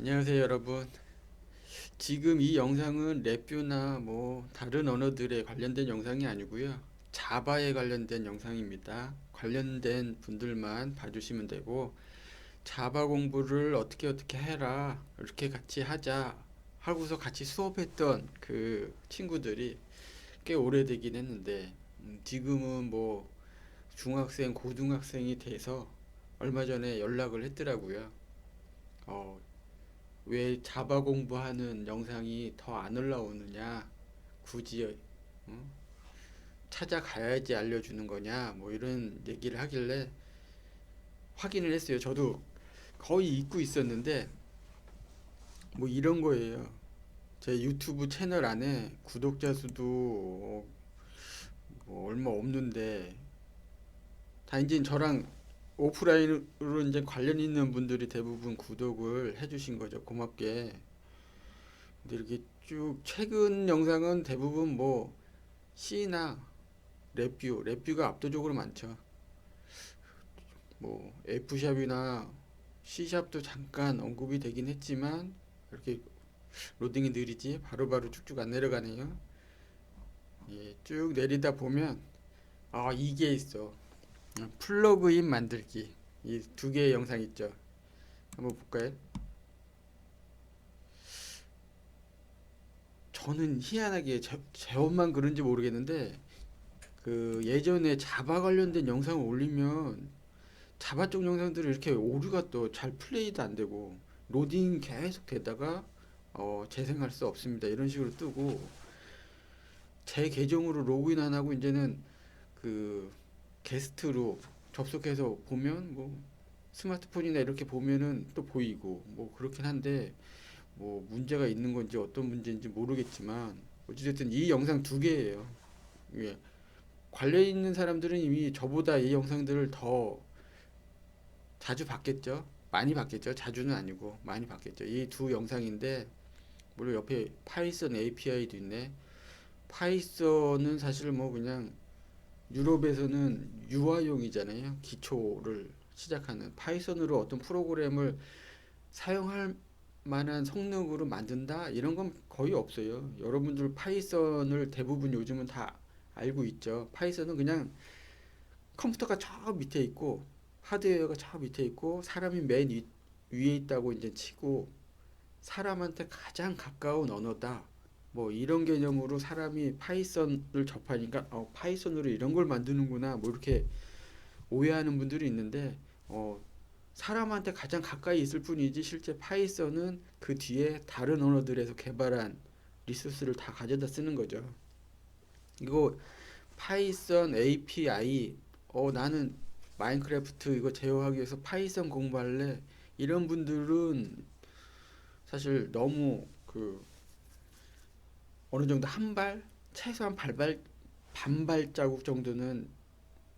안녕하세요 여러분. 지금 이 영상은 랩뷰나 뭐 다른 언어들에 관련된 영상이 아니고요, 자바에 관련된 영상입니다. 관련된 분들만 봐주시면 되고, 자바 공부를 어떻게 해라 이렇게 같이 하자 하고서 같이 수업했던 그 친구들이 꽤 오래되긴 했는데, 지금은 뭐 중학생 고등학생이 돼서 얼마 전에 연락을 했더라고요. 어, 왜 자바 공부하는 영상이 더 안 올라오느냐, 굳이 어? 찾아가야지 알려주는 거냐, 뭐 이런 얘기를 하길래 확인을 했어요. 저도 거의 잊고 있었는데 뭐 이런 거예요. 제 유튜브 채널 안에 구독자 수도 뭐 얼마 없는데, 다 이제 저랑 오프라인으로 이제 관련 있는 분들이 대부분 구독을 해주신 거죠, 고맙게. 근데 이렇게 쭉 최근 영상은 대부분 뭐 C나 랩뷰가 압도적으로 많죠. 뭐 F샵이나 C샵도 잠깐 언급이 되긴 했지만, 이렇게 로딩이 느리지 바로바로 쭉쭉 안 내려가네요. 예, 쭉 내리다 보면 이게 있어. 플러그인 만들기. 이 두 개의 영상 있죠. 한번 볼까요? 저는 희한하게 제 옷만 그런지 모르겠는데, 그 예전에 자바 관련된 영상을 올리면 자바 쪽 영상들이 이렇게 오류가 또 잘 플레이도 안 되고 로딩 계속 되다가 재생할 수 없습니다 이런 식으로 뜨고, 제 계정으로 로그인 안 하고 이제는 그 게스트로 접속해서 보면 뭐 스마트폰이나 이렇게 보면은 또 보이고 뭐 그렇긴 한데, 뭐 문제가 있는 건지 어떤 문제인지 모르겠지만 어찌됐든 이 영상 두 개예요. 예. 관련 있는 사람들은 이미 저보다 이 영상들을 더 자주 봤겠죠. 많이 봤겠죠. 자주는 아니고 많이 봤겠죠. 이 두 영상인데, 물론 옆에 파이썬 API도 있네. 파이썬은 사실 뭐 그냥 유럽에서는 유아용이잖아요. 기초를 시작하는 파이썬으로 어떤 프로그램을 사용할 만한 성능으로 만든다 이런 건 거의 없어요. 여러분들 파이썬을 대부분 요즘은 다 알고 있죠. 파이썬은 그냥 컴퓨터가 저 밑에 있고 하드웨어가 저 밑에 있고 사람이 맨 위에 있다고 이제 치고, 사람한테 가장 가까운 언어다, 뭐 이런 개념으로 사람이 파이썬을 접하니까 파이썬으로 이런 걸 만드는구나 뭐 이렇게 오해하는 분들이 있는데, 사람한테 가장 가까이 있을 뿐이지 실제 파이썬은 그 뒤에 다른 언어들에서 개발한 리소스를 다 가져다 쓰는 거죠. 이거 파이썬 API, 나는 마인크래프트 이거 제어하기 위해서 파이썬 공부할래, 이런 분들은 사실 너무 그 어느 정도 한 발, 최소한 반발자국 정도는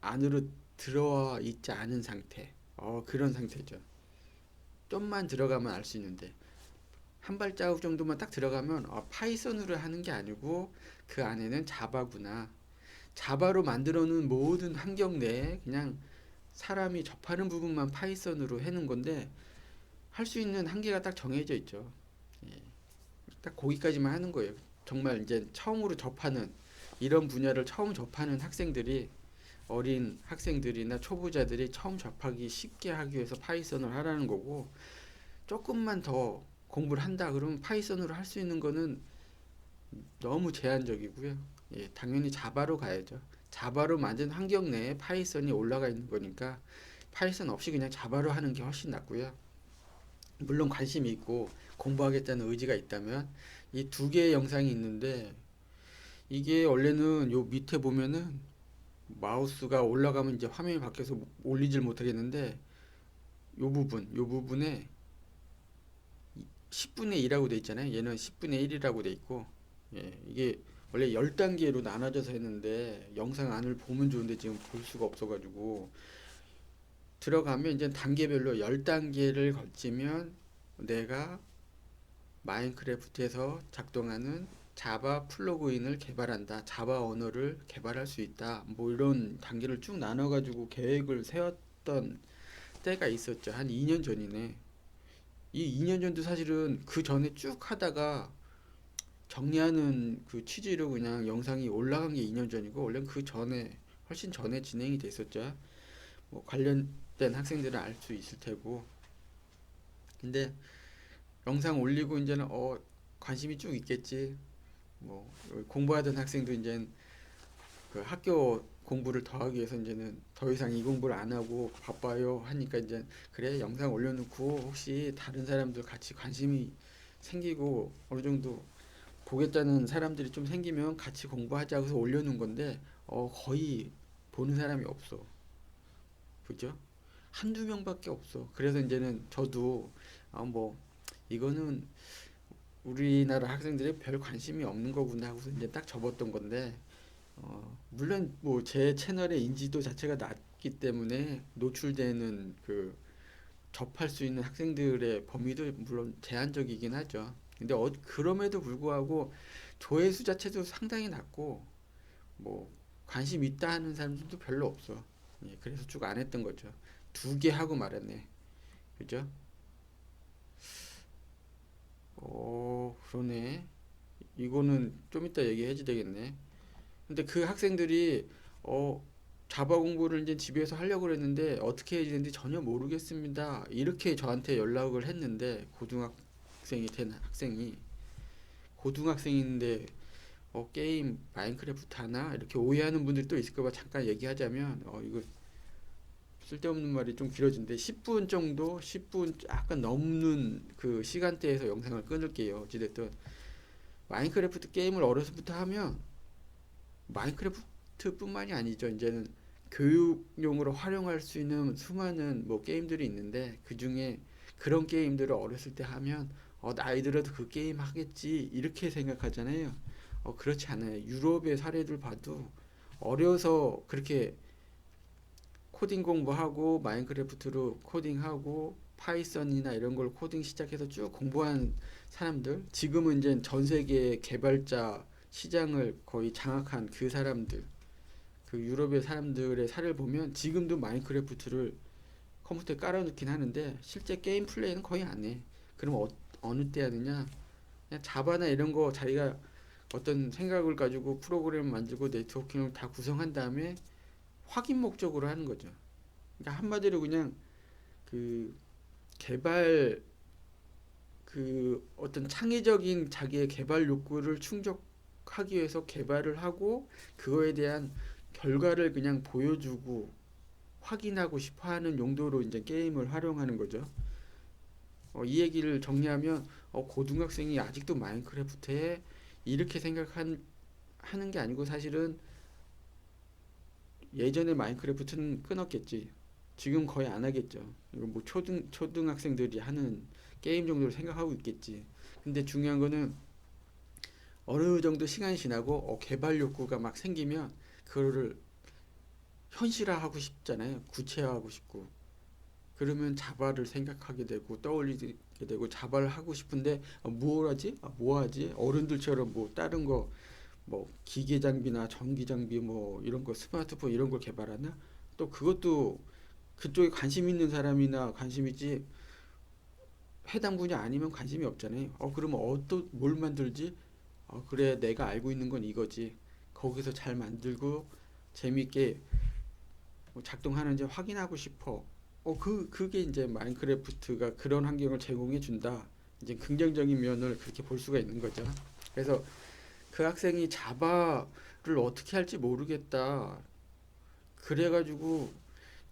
안으로 들어와 있지 않은 상태, 그런 상태죠. 좀만 들어가면 알 수 있는데, 한 발자국 정도만 딱 들어가면 파이썬으로 하는 게 아니고 그 안에는 자바구나, 자바로 만들어 놓은 모든 환경 내에 그냥 사람이 접하는 부분만 파이썬으로 해놓은 건데, 할 수 있는 한계가 딱 정해져 있죠. 예, 딱 거기까지만 하는 거예요. 정말 이제 처음으로 접하는, 이런 분야를 처음 접하는 학생들이, 어린 학생들이나 초보자들이 처음 접하기 쉽게 하기 위해서 파이썬을 하라는 거고, 조금만 더 공부를 한다 그러면 파이썬으로 할 수 있는 거는 너무 제한적이고요. 예, 당연히 자바로 가야죠. 자바로 만든 환경 내에 파이썬이 올라가 있는 거니까 파이썬 없이 그냥 자바로 하는 게 훨씬 낫고요. 물론 관심이 있고 공부하겠다는 의지가 있다면 이 두 개의 영상이 있는데, 이게 원래는 요 밑에 보면은 마우스가 올라가면 이제 화면이 바뀌어서 올리질 못하겠는데, 요 부분에 10분의 2라고 돼 있잖아요. 얘는 10분의 1이라고 돼 있고, 예, 이게 원래 10단계로 나눠져서 했는데 영상 안을 보면 좋은데 지금 볼 수가 없어가지고, 들어가면 이제 단계별로 10단계를 거치면 내가 마인크래프트에서 작동하는 자바 플러그인을 개발한다, 자바 언어를 개발할 수 있다, 뭐 이런 단계를 쭉 나눠가지고 계획을 세웠던 때가 있었죠. 한 2년 전이네. 이 2년 전도 사실은 그 전에 쭉 하다가 정리하는 그 취지로 그냥 영상이 올라간 게 2년 전이고, 원래 그 전에 훨씬 전에 진행이 됐었죠. 뭐 관련된 학생들은 알 수 있을 테고. 근데 영상 올리고 이제는 관심이 쭉 있겠지. 뭐 공부하던 학생도 이제 그 학교 공부를 더 하기 위해서 이제는 더 이상 이 공부를 안 하고 바빠요 하니까, 이제 그래 영상 올려놓고 혹시 다른 사람들 같이 관심이 생기고 어느 정도 보겠다는 사람들이 좀 생기면 같이 공부하자고 해서 올려놓은 건데, 거의 보는 사람이 없어. 그죠? 한두 명밖에 없어. 그래서 이제는 저도 뭐 이거는 우리나라 학생들이 별 관심이 없는 거구나 하고서 이제 딱 접었던 건데, 물론 뭐 제 채널의 인지도 자체가 낮기 때문에 노출되는 그 접할 수 있는 학생들의 범위도 물론 제한적이긴 하죠. 근데 그럼에도 불구하고 조회수 자체도 상당히 낮고, 뭐 관심 있다 하는 사람들도 별로 없어. 예, 그래서 쭉 안 했던 거죠. 두 개 하고 말았네. 그죠? 그러네. 이거는 좀 이따 얘기해야 되겠네. 근데 그 학생들이 어 자바 공부를 이제 집에서 하려고 그랬는데 어떻게 해야 되는지 전혀 모르겠습니다. 이렇게 저한테 연락을 했는데, 고등학생이 된 학생이, 고등학생인데 게임 마인크래프트 하나 이렇게 오해하는 분들이 또 있을까 봐 잠깐 얘기하자면, 이거 쓸데없는 말이 좀 길어진데 10분 정도, 10분 약간 넘는 그 시간대에서 영상을 끊을게요. 어찌됐든 마인크래프트 게임을 어려서부터 하면, 마인크래프트뿐만이 아니죠. 이제는 교육용으로 활용할 수 있는 수많은 뭐 게임들이 있는데, 그 중에 그런 게임들을 어렸을 때 하면 나이 들어도 그 게임 하겠지 이렇게 생각하잖아요. 그렇지 않아요. 유럽의 사례들 봐도 어려서 그렇게 코딩 공부하고 마인크래프트로 코딩하고 파이썬이나 이런 걸 코딩 시작해서 쭉 공부한 사람들, 지금은 이제 전 세계 개발자 시장을 거의 장악한 그 사람들, 그 유럽의 사람들의 사례를 보면 지금도 마인크래프트를 컴퓨터에 깔아놓긴 하는데 실제 게임 플레이는 거의 안 해. 그럼 어느 때 하느냐? 그냥 자바나 이런 거 자기가 어떤 생각을 가지고 프로그램을 만들고 네트워킹을 다 구성한 다음에 확인 목적으로 하는 거죠. 그러니까 한마디로 그냥 그 개발, 그 어떤 창의적인 자기의 개발 욕구를 충족하기 위해서 개발을 하고, 그거에 대한 결과를 그냥 보여주고 확인하고 싶어 하는 용도로 이제 게임을 활용하는 거죠. 이 얘기를 정리하면, 고등학생이 아직도 마인크래프트에 이렇게 하는 게 아니고, 사실은 예전에 마인크래프트는 끊었겠지. 지금 거의 안 하겠죠. 이거 뭐 초등학생들이 하는 게임 정도로 생각하고 있겠지. 근데 중요한 거는 어느 정도 시간이 지나고 개발 욕구가 막 생기면 그거를 현실화하고 싶잖아요. 구체화하고 싶고. 그러면 자바를 생각하게 되고 떠올리게 되고 자바를 하고 싶은데, 뭘 하지? 뭐 하지? 어른들처럼 뭐 다른 거, 뭐 기계 장비나 전기 장비 뭐 이런 거, 스마트폰 이런 걸 개발하나? 또 그것도 그쪽에 관심 있는 사람이나 관심 있지, 해당 분야 아니면 관심이 없잖아요. 그러면 뭘 만들지? 그래 내가 알고 있는 건 이거지. 거기서 잘 만들고 재밌게 뭐 작동하는지 확인하고 싶어. 그게 이제 마인크래프트가 그런 환경을 제공해 준다. 이제 긍정적인 면을 그렇게 볼 수가 있는 거죠. 그래서 그 학생이 자바를 어떻게 할지 모르겠다. 그래가지고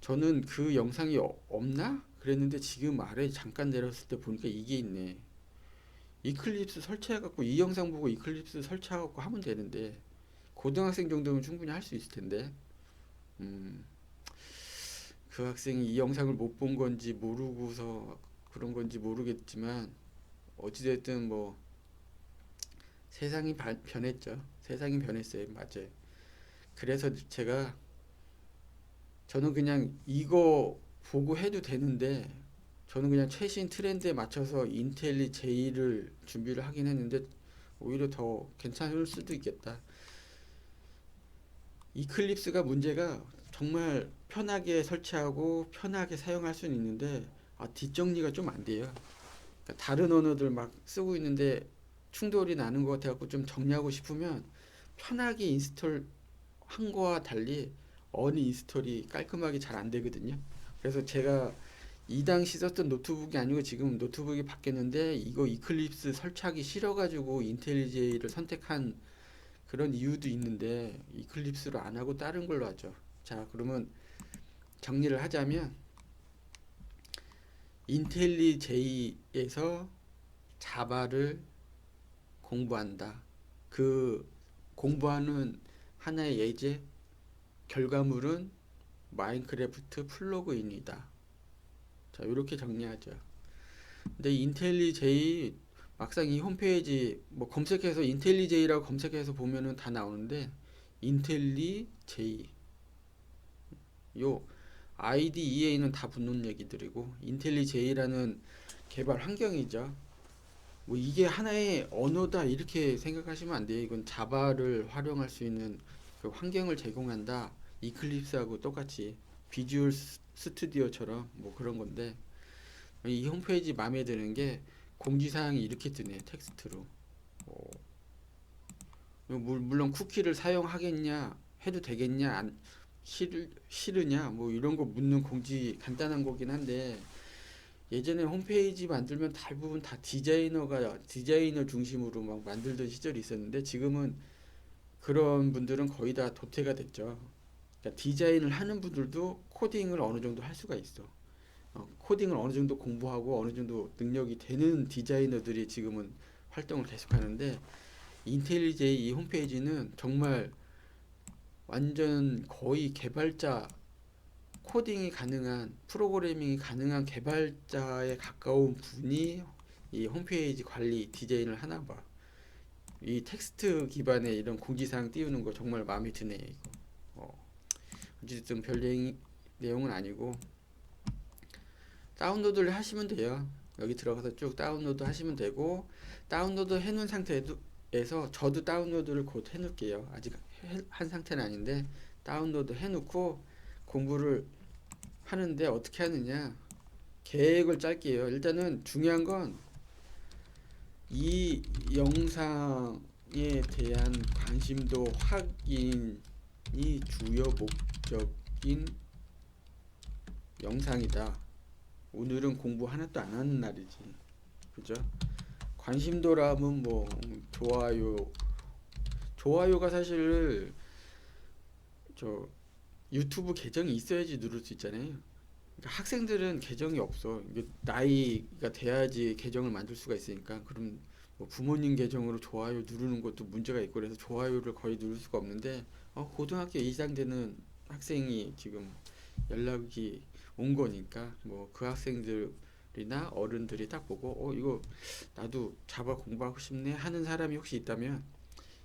저는 그 영상이 없나? 그랬는데 지금 아래 잠깐 내렸을 때 보니까 이게 있네. 이클립스 설치해갖고 이 영상 보고 이클립스 설치해갖고 하면 되는데, 고등학생 정도면 충분히 할 수 있을 텐데, 음, 그 학생이 이 영상을 못 본 건지 모르고서 그런 건지 모르겠지만, 어찌됐든 뭐 세상이 변했죠. 세상이 변했어요. 맞아요. 그래서 저는 그냥 이거 보고 해도 되는데, 저는 그냥 최신 트렌드에 맞춰서 인텔리 J를 준비를 하긴 했는데 오히려 더 괜찮을 수도 있겠다. 이클립스가 문제가, 정말 편하게 설치하고 편하게 사용할 수는 있는데 뒷정리가 좀 안 돼요. 그러니까 다른 언어들 막 쓰고 있는데 충돌이 나는 것 같아갖고 좀 정리하고 싶으면 편하게 인스톨 한 거와 달리 어니 인스톨이 깔끔하게 잘 안 되거든요. 그래서 제가 이 당시 썼던 노트북이 아니고 지금 노트북이 바뀌었는데 이거 이클립스 설치하기 싫어가지고 인텔리제이를 선택한 그런 이유도 있는데 이클립스로 안 하고 다른 걸로 하죠. 자, 그러면 정리를 하자면 인텔리제이에서 자바를 공부한다. 그 공부하는 하나의 예제, 결과물은 마인크래프트 플러그인이다. 자, 이렇게 정리하죠. 근데 인텔리제이 막상 이 홈페이지 뭐 검색해서 인텔리제이라고 검색해서 보면은 다 나오는데 인텔리제이 요 IDEA는 다 붙는 얘기들이고 인텔리제이라는 개발 환경이죠. 뭐 이게 하나의 언어다 이렇게 생각하시면 안 돼요. 이건 자바를 활용할 수 있는 그 환경을 제공한다. 이클립스하고 똑같이 비주얼 스튜디오처럼 뭐 그런 건데 이 홈페이지 마음에 드는 게 공지사항이 이렇게 뜨네 텍스트로. 물론 쿠키를 사용하겠냐 해도 되겠냐 안 싫으냐 뭐 이런 거 묻는 공지 간단한 거긴 한데 예전에 홈페이지 만들면 대부분 다 디자이너 중심으로 막 만들던 시절이 있었는데 지금은 그런 분들은 거의 다 도태가 됐죠. 그러니까 디자인을 하는 분들도 코딩을 어느 정도 할 수가 있어. 코딩을 어느 정도 공부하고 어느 정도 능력이 되는 디자이너들이 지금은 활동을 계속하는데 인텔리제이 이 홈페이지는 정말 완전 거의 개발자 코딩이 가능한 프로그래밍이 가능한 개발자에 가까운 분이 이 홈페이지 관리 디자인을 하나 봐. 이 텍스트 기반의 이런 공지사항 띄우는 거 정말 마음에 드네 이거. 어쨌든 별 내용은 아니고 다운로드를 하시면 돼요. 여기 들어가서 쭉 다운로드 하시면 되고 다운로드 해놓은 상태에서 저도 다운로드를 곧 해놓을게요. 아직 한 상태는 아닌데 다운로드 해놓고 공부를 하는데 어떻게 하느냐 계획을 짤게요. 일단은 중요한 건 이 영상에 대한 관심도 확인이 주요 목적인 영상이다. 오늘은 공부 하나도 안 하는 날이지. 그죠? 관심도라면 뭐 좋아요가 사실 저 유튜브 계정이 있어야지 누를 수 있잖아요. 그러니까 학생들은 계정이 없어. 이게 나이가 돼야지 계정을 만들 수가 있으니까. 그럼 뭐 부모님 계정으로 좋아요 누르는 것도 문제가 있고 그래서 좋아요를 거의 누를 수가 없는데 고등학교 이상 되는 학생이 지금 연락이 온 거니까 뭐 그 학생들이나 어른들이 딱 보고 이거 나도 자바 공부하고 싶네 하는 사람이 혹시 있다면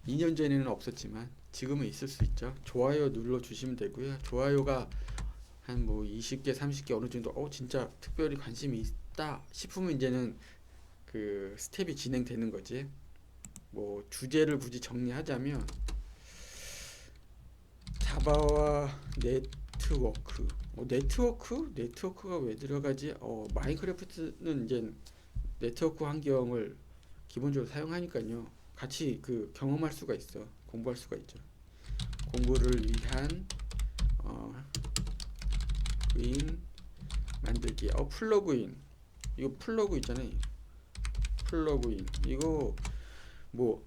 2년 전에는 없었지만 지금은 있을 수 있죠. 좋아요 눌러 주시면 되고요. 좋아요가 한 뭐 20개, 30개 어느 정도 진짜 특별히 관심이 있다 싶으면 이제는 그 스텝이 진행되는 거지. 뭐 주제를 굳이 정리하자면 자바와 네트워크. 네트워크가 왜 들어가지? 마인크래프트는 이제 네트워크 환경을 기본적으로 사용하니까요. 같이 그 경험할 수가 있어. 공부할 수가 있죠. 공부를 위한 인 만들기. 플러그인. 이거 플러그 있잖아요. 플러그인. 이거 뭐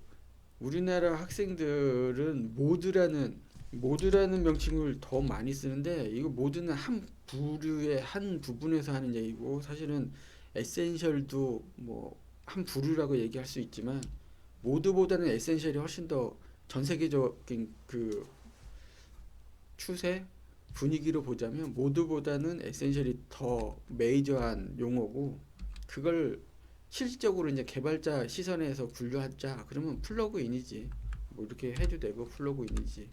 우리나라 학생들은 모드라는 명칭을 더 많이 쓰는데 이거 모드는 한 부류의 한 부분에서 하는 얘기고 사실은 에센셜도 뭐 한 부류라고 얘기할 수 있지만 모드보다는 에센셜이 훨씬 더 전 세계적인 그 추세 분위기로 보자면 모드보다는 에센셜이 더 메이저한 용어고 그걸 실질적으로 이제 개발자 시선에서 분류하자 그러면 플러그인이지. 뭐 이렇게 해도 되고 플러그인이지.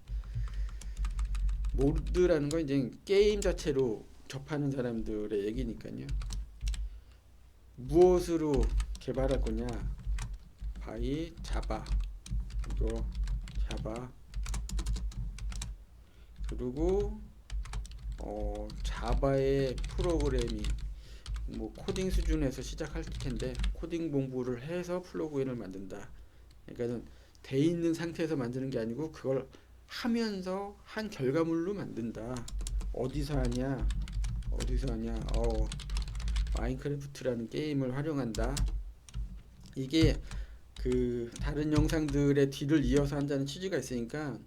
모드라는 건 이제 게임 자체로 접하는 사람들의 얘기니까요. 무엇으로 개발할 거냐? 바이 자바. 이거 자바. 그리고 자바의 프로그래밍 뭐 코딩 수준에서 시작할 텐데 코딩 공부를 해서 플러그인을 만든다. 그러니까는 돼 있는 상태에서 만드는 게 아니고 그걸 하면서 한 결과물로 만든다. 어디서 하냐? 어디서 하냐? 마인크래프트라는 게임을 활용한다. 이게 그 다른 영상들의 뒤를 이어서 한다는 취지가 있으니까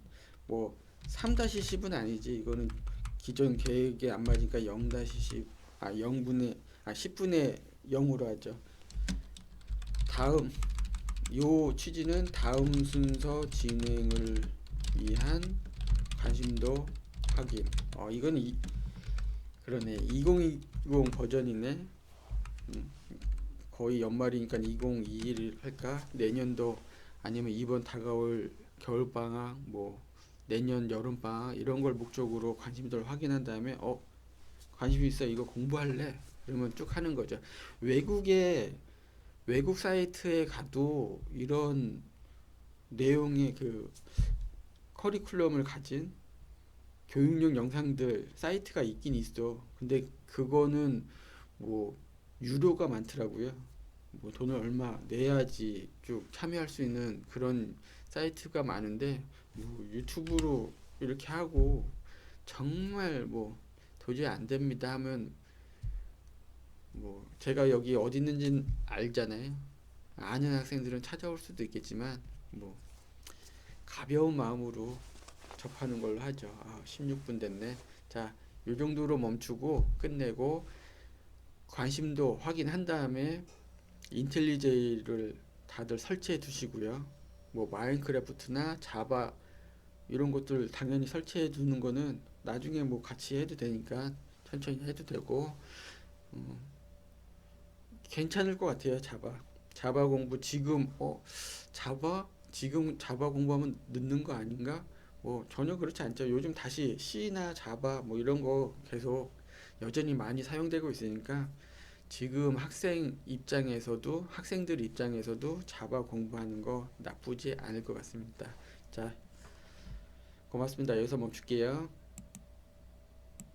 뭐 3-10은 아니지. 이거는 기존 계획에 안 맞으니까 0-10 0분의 10분의 0으로 하죠. 다음 요 취지는 다음 순서 진행을 위한 관심도 확인. 이건 그러네. 2020 버전이네. 거의 연말이니까 2021을 할까? 내년도 아니면 이번 다가올 겨울방학 뭐 내년 여름방학 이런 걸 목적으로 관심도를 확인한 다음에 관심 있어 이거 공부할래? 그러면 쭉 하는 거죠. 외국 사이트에 가도 이런 내용의 그 커리큘럼을 가진 교육용 영상들 사이트가 있긴 있어. 근데 그거는 뭐 유료가 많더라고요. 뭐 돈을 얼마 내야지 쭉 참여할 수 있는 그런 사이트가 많은데 뭐 유튜브로 이렇게 하고 정말 뭐 도저히 안 됩니다 하면 뭐 제가 여기 어디 있는지는 알잖아요. 아는 학생들은 찾아올 수도 있겠지만 뭐 가벼운 마음으로 접하는 걸로 하죠. 16분 됐네. 자, 요 정도로 멈추고 끝내고 관심도 확인한 다음에 인텔리제이를 다들 설치해 두시고요. 뭐 마인크래프트나 자바 이런 것들 당연히 설치해 두는 거는 나중에 뭐 같이 해도 되니까 천천히 해도 되고 음, 괜찮을 것 같아요. 자바 공부 지금 자바 공부하면 늦는 거 아닌가? 뭐 전혀 그렇지 않죠. 요즘 다시 C나 자바 뭐 이런 거 계속 여전히 많이 사용되고 있으니까 지금 학생들 입장에서도 자바 공부하는 거 나쁘지 않을 것 같습니다. 자, 고맙습니다. 여기서 멈출게요.